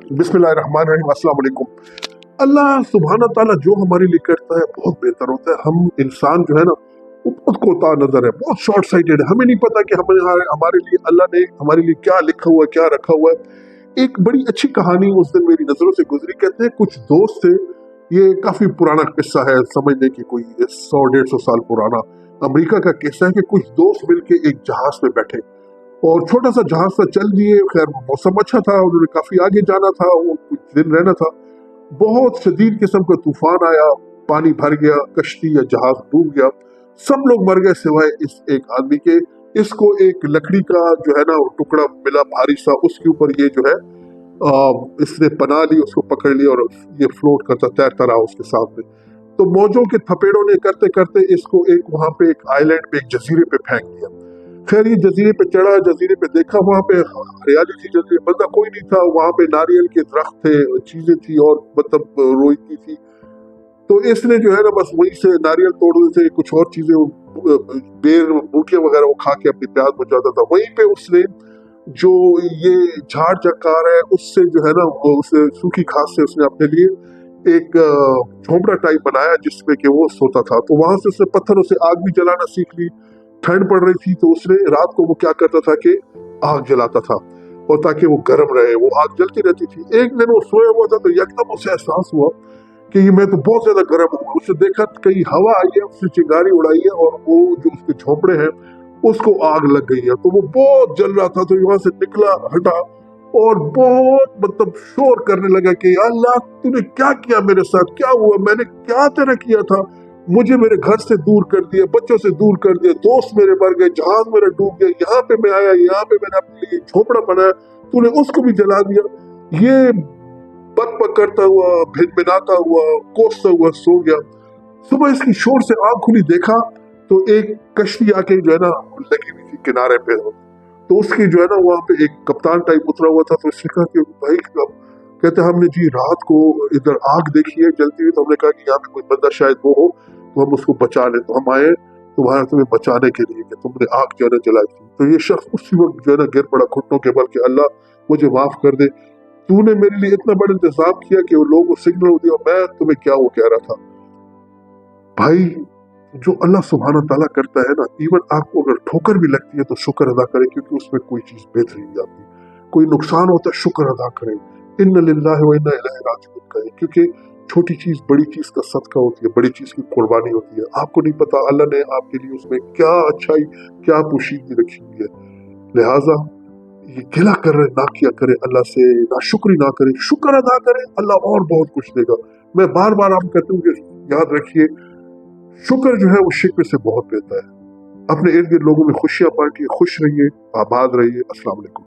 बिस्मिल्लाहिर्रहमानिर्रहीम, अस्सलाम वालेकुम। अल्लाह सुब्हाना ताला जो हमारे लिए करता है बहुत बेहतर होता है। हम इंसान जो है ना वो बहुत कोता नजर है, बहुत शॉर्ट साइटेड है। हमें नहीं पता कि हमारे लिए अल्लाह ने हमारे लिए क्या लिखा हुआ है, क्या रखा हुआ है। एक बड़ी अच्छी कहानी उस दिन मेरी नजरों से गुजरी। कहते हैं कुछ दोस्त थे, ये काफी पुराना किस्सा है, समझने की कोई 100-150 साल पुराना अमेरिका का किस्सा है कि कुछ दोस्त मिलके एक जहाज में बैठे और छोटा सा जहाज सा चल दिए। खैर मौसम अच्छा था, उन्होंने काफी आगे जाना था, वो कुछ दिन रहना था। बहुत शदीद किस्म का तूफान आया, पानी भर गया, कश्ती या जहाज डूब गया। सब लोग मर गए सिवाय इस एक आदमी के। इसको एक लकड़ी का जो है ना वो टुकड़ा मिला भारी सा, उसके ऊपर ये जो है इसने पनाह ली, उसको पकड़ लिया और ये फ्लोट करता तैरता रहा उसके सामने। तो मौजों के थपेड़ों ने करते करते इसको एक वहां पे एक आइलैंड पे, एक जजीरे पे फेंक दिया। खैर ये जजीरे पे चढ़ा, जजीरे पे देखा, वहां पे हरियाली थी, जजीरे बंदा कोई नहीं था, वहां पे नारियल के दरख्त थे, चीजें थी और मतलब रोई थी। तो इसने जो है ना बस वहीं से नारियल तोड़ने से कुछ और चीजें, बेर बूटियां वगैरह वो खा के अपनी प्यास बुझाता था। वहीं पे उसने जो ये झाड़ चक्कार है उससे जो है ना वो उसे सूखी घास से उसने अपने लिए एक झोंपड़ा टाइप बनाया जिसमें कि वो सोता था। तो वहां से उसने पत्थरों से आग भी जलाना सीख ली। ठंड पड़ रही थी तो उसने रात को वो क्या करता था कि आग जलाता था और ताकि वो गर्म रहे, वो आग जलती रहती थी। एक दिन वो सोया हुआ था तो एकदम उसे एहसास हुआ कि ये मैं तो बहुत ज्यादा गर्म हूँ। उसने देखा कहीं हवा आई है, उसने चिंगारी उड़ाई है और वो जो उसके झोंपड़े हैं उसको आग लग गई है। तो वो बहुत जल रहा था, तो वहां से निकला, हटा और बहुत मतलब शोर करने लगा कि अल्लाह तूने क्या किया मेरे साथ, क्या हुआ, मैंने क्या तेरा किया था, मुझे मेरे घर से दूर कर दिया, बच्चों से दूर कर दिया, दोस्त मेरे मर गए, जहाज मेरा डूब गया, यहाँ पे मैं आया, यहाँ पे मैंने अपने लिए झोपड़ा बनाया, तूने उसको भी जला दिया। ये बक बक करता हुआ, भिनभिनाता हुआ, कोसता हुआ सो गया। सुबह इसकी शोर से आंख खुली, देखा तो एक कश्ती आके जो है ना लगी हुई थी किनारे पे। तो उसकी जो है ना वहाँ पे एक कप्तान टाइप उतरा हुआ था। तो उसने कहा कि भाई कहते हमने जी रात को इधर आग देखी है जलती हुई, तो हमने कहा कि यहाँ पे कोई बंदा शायद वो हो तो हम उसको बचा लें। तो हम आए तुम्हारा तुम्हें बचाने के लिए कि तुमने आग जो है ना जलाई थी। तो ये शख्स उसी वक्त जो है ना गिर पड़ा घुटनों के बल के अल्लाह मुझे माफ कर दे, तूने मेरे लिए इतना बड़ा इंतजाम किया कि वो लोगों को सिग्नल दिया, मैं तुम्हें क्या वो कह रहा था। भाई जो अल्लाह सुब्हाना ताला करता है ना, इवन आपको अगर ठोकर भी लगती है तो शुक्र अदा करें, क्योंकि उसमें कोई चीज बेहतरी नहीं जाती। कोई नुकसान होता है शुक्र अदा करें, इन्ना लिल्लाहि व इन्ना इलैहि राजिऊन करें, क्योंकि छोटी चीज बड़ी चीज का सदका होती है, बड़ी चीज की कुर्बानी होती है। आपको नहीं पता अल्लाह ने आपके लिए उसमें क्या अच्छाई, क्या पोशीदगी रखी हुई है। लिहाजा ये गिला करे ना किया करे अल्लाह से, ना शुक्री ना करे, शुक्र अदा करे, अल्लाह और बहुत कुछ देगा। मैं बार बार आप कहता हूँ कि याद रखिए शुक्र जो है वो शिक्र से बहुत बेहतर है। अपने इर्द गिर्द लोगों में खुशियां बांटिए, खुश रहिए, आबाद रहिए। अस्सलाम वालेकुम।